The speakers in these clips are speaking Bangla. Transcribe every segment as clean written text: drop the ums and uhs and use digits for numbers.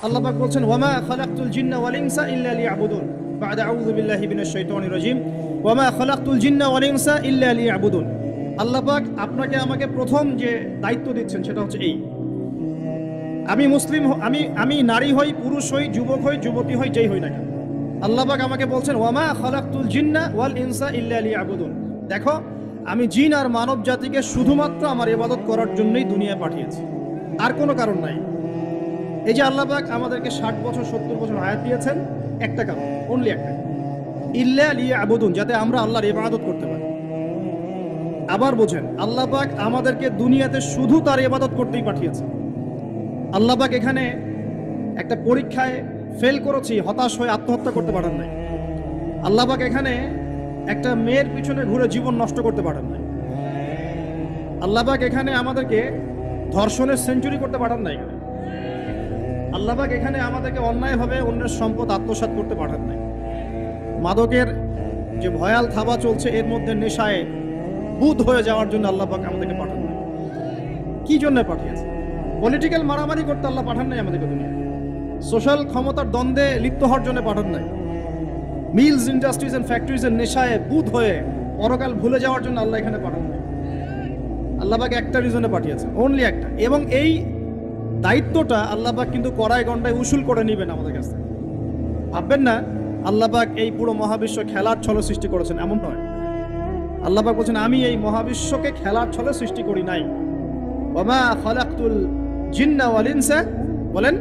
আল্লাহ পাক বলছেন ওয়ামা খালাকতুল জিন্না ওয়াল ইনসা ইল্লা লিয়াবুদুন বা'দা আউযু বিল্লাহি মিনাশ শাইতানির রাজিম ওয়ামা খালাকতুল জিন্না ওয়াল ইনসা ইল্লা লিয়াবুদুন। আল্লাহ পাক আপনাকে আমাকে প্রথম যে দায়িত্ব দিচ্ছেন সেটা হচ্ছে এই, আমি মুসলিম, আমি নারী হই, পুরুষ হই, যুবক হই, যুবতী হই, যেই হই না কেন, আল্লাহ পাক আমাকে বলছেন ওয়ামা খালাকতুল জিন্না ওয়াল ইনসা ইল্লা লিয়াবুদুন। দেখো, আমি জিন আর মানব জাতিকে শুধুমাত্র আমার ইবাদত করার জন্যই দুনিয়ায় পাঠিয়েছি, আর কোনো কারণ নাই। এই যে আল্লাহ পাক আমাদেরকে 60 বছর 70 বছর হায়াত দিয়েছেন, একটা কারণ, অনলি একটা, ইল্লা লিয়াবুদুন, যাতে আমরা আল্লাহর ইবাদত করতে পারি। আবার বোঝেন, আল্লাহ পাক আমাদেরকে দুনিয়াতে শুধু তার ইবাদত করতেই পাঠিয়েছে। আল্লাহ পাক এখানে একটা পরীক্ষায় ফেল করেছি হতাশ হয়ে আত্মহত্যা করতে পারেন নাই। আল্লাহ পাক এখানে একটা মেয়ের পিছনে ঘুরে জীবন নষ্ট করতে পারেন নাই। আল্লাহ পাক এখানে আমাদেরকে ধর্ষণের সেঞ্চুরি করতে পারেন নাই। আল্লাহ পাক এখানে আমাদেরকে অন্যায়ভাবে অন্যের সম্পদ আত্মসাৎ করতে পারেন নাই। মাদকের যে ভয়াল থাবা চলছে, এর মধ্যে নেশায় বুধ হয়ে যাওয়ার জন্য আল্লাহ পাক আমাদেরকে পাঠান নাই। কি জন্য পাঠিয়েছে? পলিটিক্যাল মারামারি করতে আল্লাহ পাঠান নাই আমাদেরকে দুনিয়া। সোশ্যাল ক্ষমতার দ্বন্দ্বে লিপ্ত হওয়ার জন্য পাঠান নাই। মিলস, ইন্ডাস্ট্রিজ এন্ড ফ্যাক্টরিজের নেশায় বুধ হয়ে পরকাল ভুলে যাওয়ার জন্য আল্লাহ এখানে পাঠান নাই। আল্লাহ পাক একটা রিজনে পাঠিয়েছেন, অনলি একটা। এবং এই দায়িত্বটা আল্লাহ পাক কিন্তু কড়াই গন্ডায় উসুল করে নেবেন আমাদের কাছে। ভাববেন না আল্লাহ পাক এই পুরো মহাবিশ্ব খেলার ছলে সৃষ্টি করেছেন, এমন নয়। আল্লাহ পাক বলছেন আমি এই মহাবিশ্বকে খেলার ছলে সৃষ্টি করি নাই। ওয়ামা খালাকতুল জিন্না ওয়াল ইনসা, বলেন,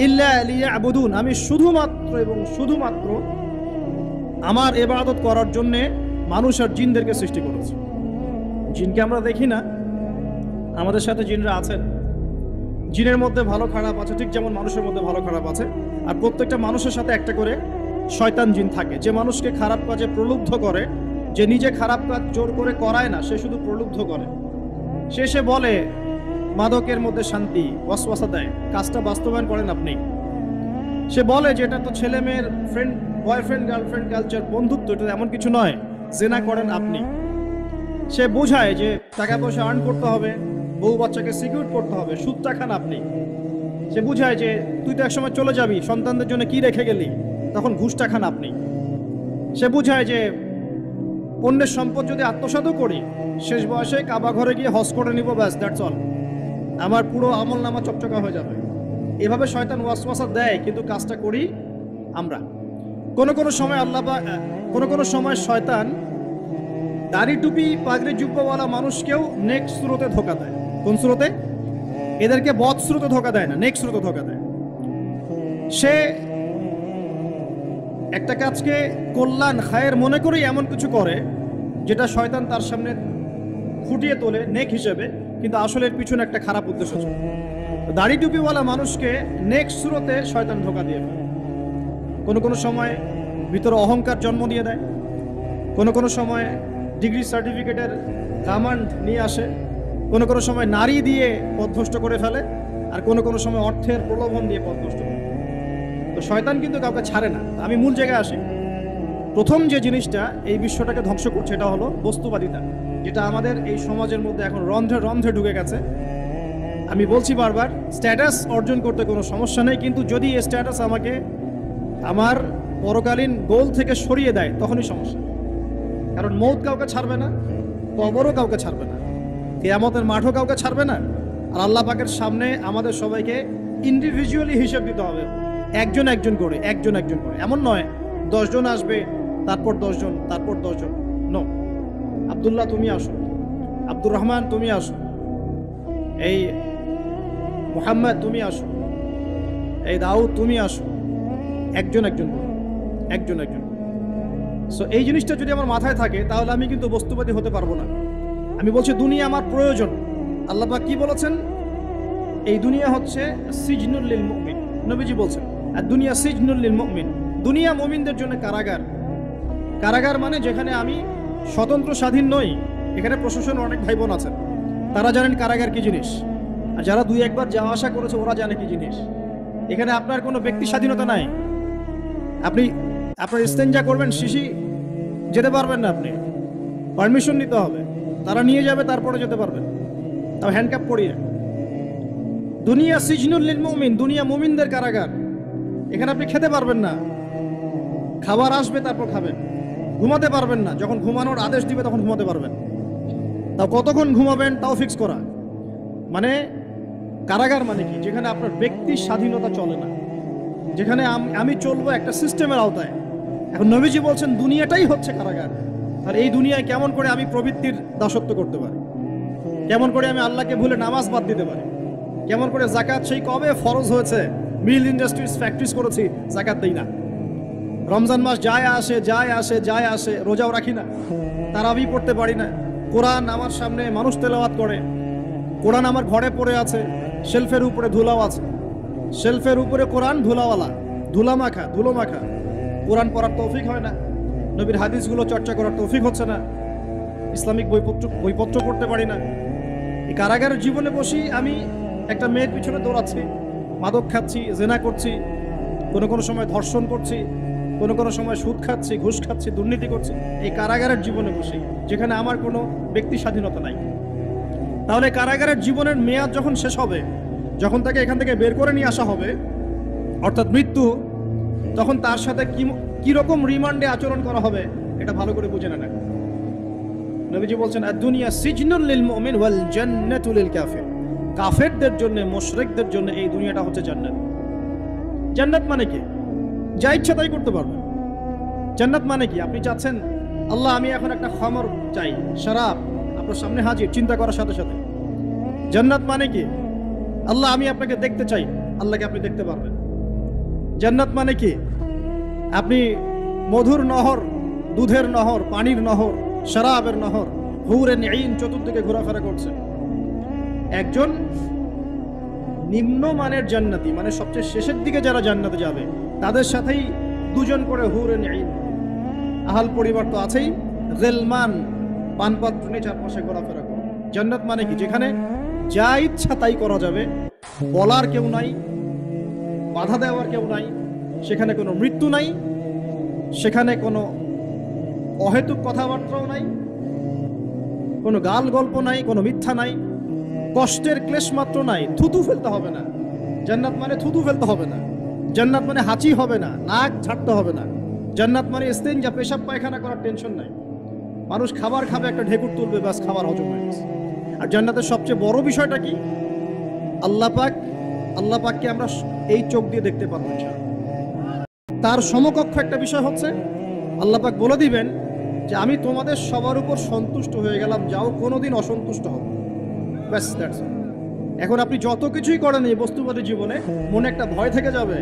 ইল্লা লিয়াবুদুন, আমি শুধুমাত্র এবং শুধুমাত্র আমার ইবাদত করার জন্য মানুষ আর জিনদেরকে সৃষ্টি করেছি। জিনকে আমরা দেখি না, আমাদের সাথে জিনরা আছেন। জিনের মধ্যে ভালো খারাপ আছে, ঠিক যেমন মানুষের মধ্যে ভালো খারাপ আছে। আর প্রত্যেকটা মানুষের সাথে একটা করে শয়তান জিন থাকে, যে মানুষকে খারাপ কাজে প্রলুব্ধ করে, যে নিজে খারাপ কাজ জোর করে করায় না, সে শুধু প্রলুব্ধ করে। সে বলে মাদকের মধ্যে শান্তি, ওয়াসওয়াসা দেয়, কাজটা বাস্তবায়ন করেন আপনি। সে বলে যে এটা তো ছেলে মেয়ের ফ্রেন্ড, বয়ফ্রেন্ড গার্লফ্রেন্ড কালচার, বন্ধুত্ব, এটা এমন কিছু নয়, জেনা করেন আপনি। সে বোঝায় যে টাকা পয়সা আর্ন করতে হবে, বউ বাচ্চাকে সিকিউর করতে হবে, সুদটা খান আপনি। সে বুঝায় যে তুই তো একসময় চলে যাবি, সন্তানদের জন্য কি রেখে গেলি, তখন ঘুষটা খান আপনি। সে বুঝায় যে অন্যের সম্পদ যদি আত্মসাৎও করি, শেষ বয়সে কাবা ঘরে গিয়ে হজ করে নিব, ব্যাস, দ্যাটস অল, আমার পুরো আমল নামা চকচকা হয়ে যাবে। এভাবে শয়তান ওয়াসওয়াসা দেয়, কিন্তু কাজটা করি আমরা। কোন সময় কোনো সময় শয়তান দাড়ি টুপি পাগড়ি জুব্বাওয়ালা মানুষকেও নেক্সট স্রোতে ধোকা দেয়। কোন স্রোতে? এদেরকে বদ স্রোতে ধোকা দেয় না, নেক্সট স্রোতে ধোকা দেয়। সে একটা কাজকে কল্যাণ খায়ের মনে করেই এমন কিছু করে যেটা শয়তান তার সামনে ফুটিয়ে তোলে নেক হিসেবে, কিন্তু আসলে এর পিছনে একটা খারাপ উদ্দেশ্য ছিল। দাড়ি টুপিওয়ালা মানুষকে নেক্সট স্রোতে শয়তান ধোকা দিয়ে ফেলে। কোনো সময় ভিতরে অহংকার জন্ম দিয়ে দেয়, কোনো সময় ডিগ্রি সার্টিফিকেটের কামান্ড নিয়ে আসে, কোনো সময় নারী দিয়ে পথভ্রষ্ট করে ফেলে, আর কোনো সময় অর্থের প্রলোভন দিয়ে পথভ্রষ্ট করে। তো শয়তান কিন্তু কাউকে ছাড়ে না। আমি মূল জায়গায় আসি। প্রথম যে জিনিসটা এই বিশ্বটাকে ধ্বংস করছে, এটা হলো বস্তুবাদিতা, যেটা আমাদের এই সমাজের মধ্যে এখন রন্ধ্রে রন্ধ্রে ঢুকে গেছে। আমি বলছি বারবার, স্ট্যাটাস অর্জন করতে কোনো সমস্যা নেই, কিন্তু যদি এই স্ট্যাটাস আমাকে আমার পরকালীন গোল থেকে সরিয়ে দেয়, তখনই সমস্যা। কারণ মৌত কাউকে ছাড়বে না, কবরও কাউকে ছাড়বে না, কিয়ামতের মাঠও কাউকে ছাড়বে না। আর আল্লাহ পাকের সামনে আমাদের সবাইকে ইন্ডিভিজুয়ালি হিসেব দিতে হবে, একজন একজন করে। এমন নয় 10 জন আসবে, তারপর 10 জন, তারপর 10 জন। নো, আব্দুল্লাহ তুমি আসো, আব্দুর রহমান তুমি আসো, এই মুহাম্মদ তুমি আসো, এই দাউদ তুমি আসো, একজন করে। সো এই জিনিসটা যদি আমার মাথায় থাকে, তাহলে আমি কিন্তু বস্তুবাদী হতে পারবো না। আমি বলছি দুনিয়া আমার প্রয়োজন। আল্লাহ পাক কি বলেছেন? এই দুনিয়া হচ্ছে সিজনুল লিল মুমিন, নবীজি বলছেন, আর দুনিয়া সিজনুল লিল মুমিন, দুনিয়া মুমিনদের জন্য কারাগার মানে যেখানে আমি স্বতন্ত্র স্বাধীন নই। এখানে প্রশাসন অনেক ভাই বোন আছেন, তারা জানেন কারাগার কি জিনিস, আর যারা 2-1 বার যাওয়া আসা করেছে ওরা জানে কি জিনিস। এখানে আপনার কোনো ব্যক্তি স্বাধীনতা নাই। আপনি আপনার ইস্তেঞ্জা করবেন, শিশি যেতে পারবেন না, আপনি পারমিশন নিতে হবে, তারা নিয়ে যাবে, তারপরে যেতে পারবেন, তাও হ্যান্ডকাপ পরিয়ে। দুনিয়া সিজনুল লিল মুমিন, দুনিয়া মুমিনদের কারাগার। এখানে আপনি খেতে পারবেন না, খাবার আসবে তারপর খাবেন। ঘুমাতে পারবেন না, যখন ঘুমানোর আদেশ দিবে তখন ঘুমাতে পারবেন। তাও কতক্ষণ ঘুমাবেন তাও ফিক্স করা। মানে কারাগার মানে কি? যেখানে আপনার ব্যক্তির স্বাধীনতা চলে না, যেখানে আমি চলবো একটা সিস্টেমের আওতায়। এখন নবীজি বলছেন দুনিয়াটাই হচ্ছে কারাগার। আর এই দুনিয়ায় কেমন করে আমি প্রবৃত্তির দাসত্ব করতে পারি? কেমন করে আমি আল্লাহকে ভুলে নামাজ বাদ দিতে পারি? কেমন করে জাকাত সেই কবে ফরজ হয়েছে, মিল ইন্ডাস্ট্রিজ ফ্যাক্টরিজ করেছি, জাকাত দেই না। রমজান মাস যায় আসে যায় আসে যায় আসে, রোজাও রাখি না, তারাবি পড়তে পারি না। কোরআন আমার সামনে মানুষ তেলাওয়াত করে, কোরআন আমার ঘরে পড়ে আছে, শেলফের উপরে ধুলাও আছে, শেলফের উপরে কোরআন ধুলাওয়ালা, ধুলো মাখা। কোরআন পড়ার তৌফিক হয় না, নবীর হাদিসগুলো চর্চা করার তৌফিক হচ্ছে না, ইসলামিক বইপত্র পড়তে পারি না। এই কারাগারের জীবনে বসি আমি একটা মেয়ের পিছনে দৌড়াচ্ছি, মাদক খাচ্ছি, জেনা করছি, কোনো সময় ধর্ষণ করছি, কোনো সময় সুদ খাচ্ছি, ঘুষ খাচ্ছি, দুর্নীতি করছি। এই কারাগারের জীবনে বসি, যেখানে আমার কোনো ব্যক্তি স্বাধীনতা নাই। তাহলে কারাগারের জীবনের মেয়াদ যখন শেষ হবে, যখন তাকে এখান থেকে বের করে নিয়ে আসা হবে, অর্থাৎ মৃত্যু, তখন তার সাথে কিরকম রিমান্ডে আচরণ করা হবে এটা ভালো করে বুঝে নেন। নবীজি বলছেন আদ-দুনিয়া সিজনুল লিল মুমিন ওয়াল জান্নাতু লিল কাফির। কাফেরদের জন্য, মুশরিকদের জন্য এই দুনিয়াটা হচ্ছে জান্নাত। জান্নাত মানে কি? যা ইচ্ছা তাই করতে পারবেন। জান্নাত মানে কি? আপনি চাচ্ছেন আল্লাহ আমি এখন একটা খামর চাই, শরাব আপনার সামনে হাজির, চিন্তা করার সাথে সাথে। জান্নাত মানে কি? আল্লাহ আমি আপনাকে দেখতে চাই, আল্লাহকে আপনি দেখতে পারবেন। জান্নাত মানে কি? আপনি মধুর নহর, দুধের নহর, পানির নহর, শরাবের নহর, হুরে নিঈন চতুর্দিকে ঘোরাফেরা করছে। একজন নিম্নমানের জান্নাতি, মানে সবচেয়ে শেষের দিকে যারা জান্নাতে যাবে, তাদের সাথেই দুজন করে হুরে নিঈন, আহাল পরিবার তো আছেই, গেলমান পানপাত্র নিয়ে চারপাশে ঘোরাফেরা করে। জান্নাত মানে কি? যেখানে যা ইচ্ছা তাই করা যাবে, বলার কেউ নাই, বাধা দেওয়ার কেউ নাই, সেখানে কোনো মৃত্যু নাই, সেখানে কোনো অহেতুক কথাবার্তাও নাই, কোনো গাল গল্প নাই, কোনো মিথ্যা নাই, কষ্টের ক্লেশ মাত্র নাই। থুতু ফেলতে হবে না। জান্নাত মানে থুতু ফেলতে হবে না। জান্নাত মানে হাঁচি হবে না, নাক ঝাড়তে হবে না। জান্নাত মানে ইস্তেঞ্জা, পেশাব পায়খানা করার টেনশন নাই। মানুষ খাবার খাবে, একটা ঢেকুর তুলবে, ব্যাস খাবার হজম হয়ে গেছে। আর জান্নাতের সবচেয়ে বড় বিষয়টা কি? আল্লাহ পাককে আমরা এই চোখ দিয়ে দেখতে পারবো। তার সমকক্ষ একটা বিষয় হচ্ছে আল্লাহ পাক বলে দিবেন যে আমি তোমাদের সবার উপর সন্তুষ্ট হয়ে গেলাম, যাও কোনোদিন অসন্তুষ্ট হবে। ব্যাস, দ্যাটস অল। এখন আপনি যত কিছুই করেন এই বস্তুবাদী জীবনে, মনে একটা ভয় থেকে যাবে।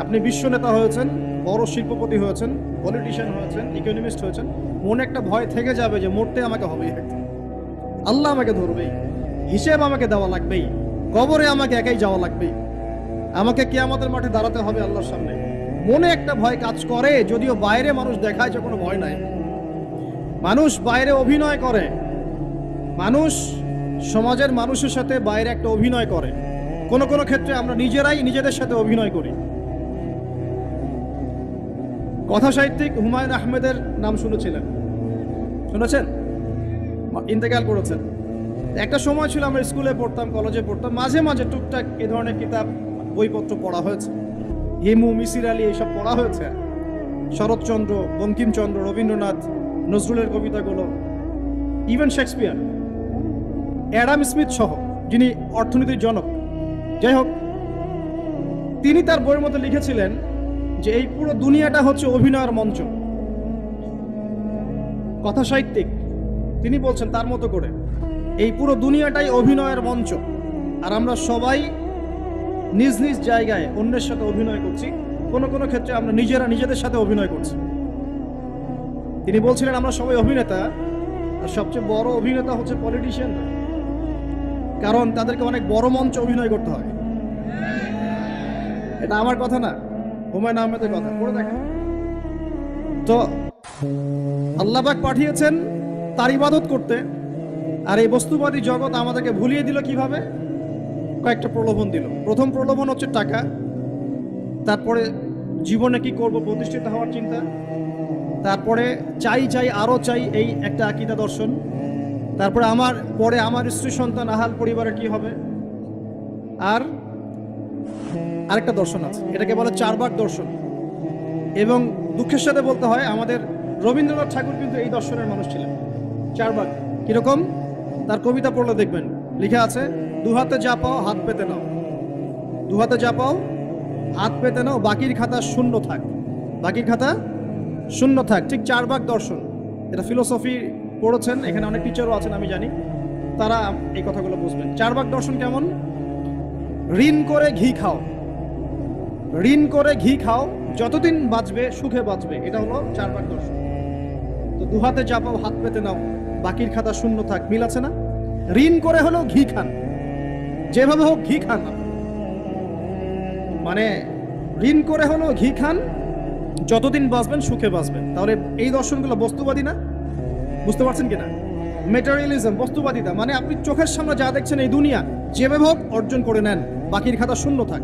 আপনি বিশ্ব নেতা হয়েছেন, বড় শিল্পপতি হয়েছেন, পলিটিশিয়ান হয়েছেন, ইকোনমিস্ট হয়েছেন, মনে একটা ভয় থেকে যাবে যে মরতে আমাকে হবেই, আল্লাহ আমাকে ধরবেই, হিসেব আমাকে দেওয়া লাগবেই, কবরে আমাকে একাই যাওয়া লাগবেই, আমাকে কিয়ামতের মাঠে দাঁড়াতে হবে আল্লাহর সামনে। মনে একটা ভয় কাজ করে, যদিও বাইরে মানুষ দেখায় যে কোনো ভয় নাই। মানুষ বাইরে অভিনয় করে, মানুষ সমাজের মানুষের সাথে বাইরে একটা অভিনয় করে। কোনো ক্ষেত্রে আমরা নিজেরাই নিজেদের সাথে অভিনয় করি। কথা সাহিত্যিক হুমায়ুন আহমেদের নাম শুনেছেন? ইন্তেকাল করেছেন। একটা সময় ছিল আমরা স্কুলে পড়তাম, কলেজে পড়তাম, মাঝে মাঝে টুকটাক এ ধরনের কিতাব বইপত্র পড়া হয়েছে। হিমু, মিসির আলী এইসব পড়া হয়েছে। শরৎচন্দ্র, বঙ্কিমচন্দ্র, রবীন্দ্রনাথ, নজরুলের কবিতাগুলো, ইভেন শেক্সপিয়ার, অ্যাডাম স্মিথ সহ, যিনি অর্থনীতির জনক। যাই হোক, তিনি তার বইয়ের মধ্যে লিখেছিলেন যে এই পুরো দুনিয়াটা হচ্ছে অভিনয়ের মঞ্চ। কথা সাহিত্যিক তিনি বলছেন তার মতো করে এই পুরো দুনিয়াটাই অভিনয়ের মঞ্চ, আর আমরা সবাই নিজ নিজ জায়গায় অন্যের সাথে অভিনয় করছি। কোনো ক্ষেত্রে আমরা নিজেরা নিজেদের সাথে অভিনয় করছি। তিনি বলছিলেন আমরা সবাই অভিনেতা, আর সবচেয়ে বড় অভিনেতা হচ্ছে পলিটিশিয়ানরা, কারণ তাদেরকে অনেক বড় মঞ্চ অভিনয় করতে হয়। এটা আমার কথা না, হুমায়ুন আহমেদের কথা, পড়ে দেখেন তো। আল্লাহ পাক পাঠিয়েছেন তার ইবাদত করতে, আর এই বস্তুবাদী জগৎ আমাদেরকে ভুলিয়ে দিল কিভাবে? কয়েকটা প্রলোভন দিল। প্রথম প্রলোভন হচ্ছে টাকা, তারপরে জীবনে কি করব প্রতিষ্ঠিত হওয়ার চিন্তা, তারপরে চাই আরো চাই এই একটা আকীদা দর্শন, তারপরে আমার স্ত্রী সন্তান আহাল পরিবারের কি হবে, আর আরেকটা দর্শন আছে, এটাকে বলে চারবাক দর্শন। এবং দুঃখের সাথে বলতে হয় আমাদের রবীন্দ্রনাথ ঠাকুর কিন্তু এই দর্শনের মানুষ ছিলেন। চারবাক কিরকম? তার কবিতা পড়লে দেখবেন লেখা আছে, দু হাতে যা পাও হাত পেতে নাও, দু হাতে যা পাও হাত পেতে নাও, বাকির খাতা শূন্য থাক, বাকির খাতা শূন্য থাক। ঠিক চারবাক দর্শন, এটা ফিলোসফি পড়েছেন, এখানে অনেক টিচারও আছেন আমি জানি, তারা এই কথাগুলো বুঝবেন। চারবাক দর্শন কেমন? ঋণ করে ঘি খাও, ঋণ করে ঘি খাও, যতদিন বাঁচবে সুখে বাঁচবে, এটা হলো চারবাক দর্শন। তো দু হাতে যা পাও হাত পেতে নাও, বাকির খাতা শূন্য থাক, মিল আছে না? ঋণ করে হলেও ঘি খান, যেভাবে হোক ঘি খান, মানে ঋণ করে হলেও ঘি খান, যতদিন বাঁচবেন সুখে বাঁচবেন। তাহলে এই দর্শনগুলো বস্তুবাদী না? বুঝতে পারছেন কিনা? ম্যাটেরিয়ালিজম, বস্তুবাদিতা, মানে আপনি চোখের সামনে যা দেখছেন এই দুনিয়া, যেভাবে হোক অর্জন করে নেন, বাকির খাতা শূন্য থাক।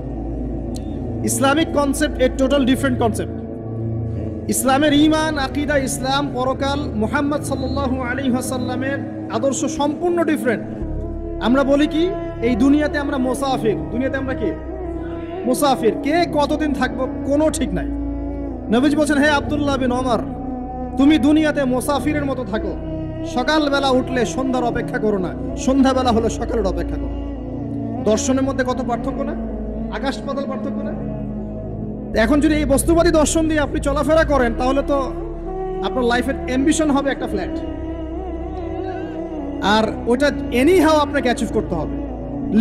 ইসলামিক কনসেপ্ট এর টোটাল ডিফারেন্ট কনসেপ্ট। ইসলামের ঈমান, আকীদা, ইসলাম, পরকাল, মুহাম্মদ সাল্লাল্লাহু আলাইহি ওয়াসাল্লামের আদর্শ সম্পূর্ণ ডিফারেন্ট। আমরা বলি কি, এই দুনিয়াতে আমরা মুসাফির, দুনিয়াতে আমরা কি মুসাফির, কে কতদিন থাকবো কোনো ঠিক নাই। নবীজি বলছেন, হে আব্দুল্লাহ বিন ওমর, তুমি দুনিয়াতে মুসাফিরের মতো থাকো, সকালবেলা উঠলে সন্ধ্যার অপেক্ষা করো না, সন্ধ্যাবেলা হলে সকালের অপেক্ষা করো। দর্শনের মধ্যে কত পার্থক্য না, আকাশ পাতাল পার্থক্য না? এখন যদি এই বস্তুবাদী দর্শন দিয়ে আপনি চলাফেরা করেন, তাহলে তো আপনার লাইফের অ্যাম্বিশন হবে একটা ফ্ল্যাট, আর ওটা এনি হাও আপনাকে অ্যাচিভ করতে হবে,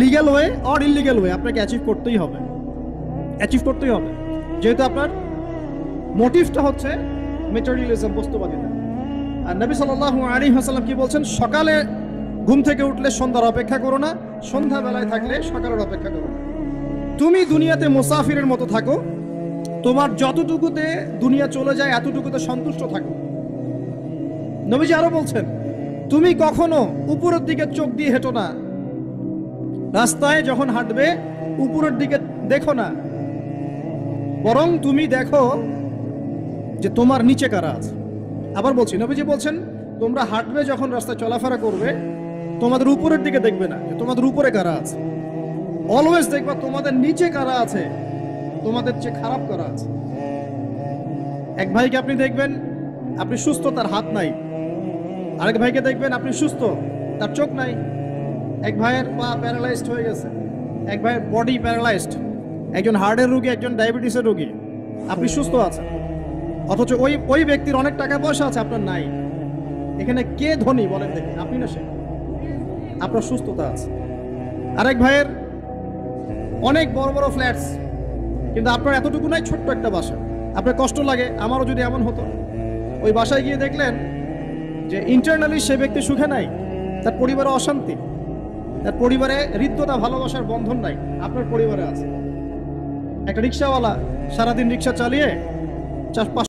legal way or illegal way, আপনাকে অ্যাচিভ করতেই হবে, অ্যাচিভ করতেই হবে, যেহেতু আপনার মোটিভটা হচ্ছে ম্যাটেরিয়ালিজম, বস্তুবাদিতা। আর নবী সাল্লাল্লাহু আলাইহি ওয়াসাল্লাম কি বলছেন? সকালে ঘুম থেকে উঠলে সন্ধ্যার অপেক্ষা করো না, সন্ধ্যাবেলায় থাকলে সকালের অপেক্ষা করো না। তুমি দুনিয়াতে মুসাফিরের মতো থাকো, তোমার যতটুকুতে দুনিয়া চলে যায় এতটুকুতে সন্তুষ্ট থাকো। নবীজি আরো বলছেন, তুমি কখনো উপরের দিকে চোখ দিয়ে হেঁটো না, রাস্তায় যখন হাঁটবে উপরের দিকে দেখো না, বরং তুমি দেখো যে তোমার নিচে কারা আছে। আবার বলছি, নবীজি বলছেন, তোমরা হাঁটবে যখন রাস্তায় চলাফেরা করবে, তোমাদের উপরের দিকে দেখবে না যে তোমাদের উপরে কারা আছে, অলওয়েজ দেখবা তোমাদের নিচে কারা আছে, তোমাদের চেয়ে খারাপ কারা আছে। এক ভাইকে আপনি দেখবেন আপনি সুস্থ, তার হাত নাই। আরেক ভাইকে দেখবেন আপনি সুস্থ, তার চোখ নাই। এক ভাইয়ের পা প্যারালাইজড হয়ে গেছে, এক ভাইয়ের বডি প্যারালাইজড, একজন হার্টের রোগী, একজন ডায়াবেটিসের রোগী। আপনি সুস্থ আছেন, অথচ ওই ব্যক্তির অনেক টাকা পয়সা আছে, আপনার নাই। এখানে কে ধনী বলেন দেখি, আপনি না সে? আপনার সুস্থতা আছে। আরেক ভাইয়ের অনেক বড় বড় ফ্ল্যাটস, কিন্তু আপনার এতটুকু নাই, ছোট্ট একটা বাসা। আপনার কষ্ট লাগে, আমারও যদি এমন হতো। ওই বাসায় গিয়ে দেখলেন যে ইন্টারনালি সে ব্যক্তি সুখে নাই, তার পরিবারে অশান্তি, তার পরিবারে হৃদ্যতা, ভালোবাসার বন্ধন নাই। আপনার পরিবারে আছে। একটা রিক্সাওয়ালা সারাদিন রিক্সা চালিয়ে 4-5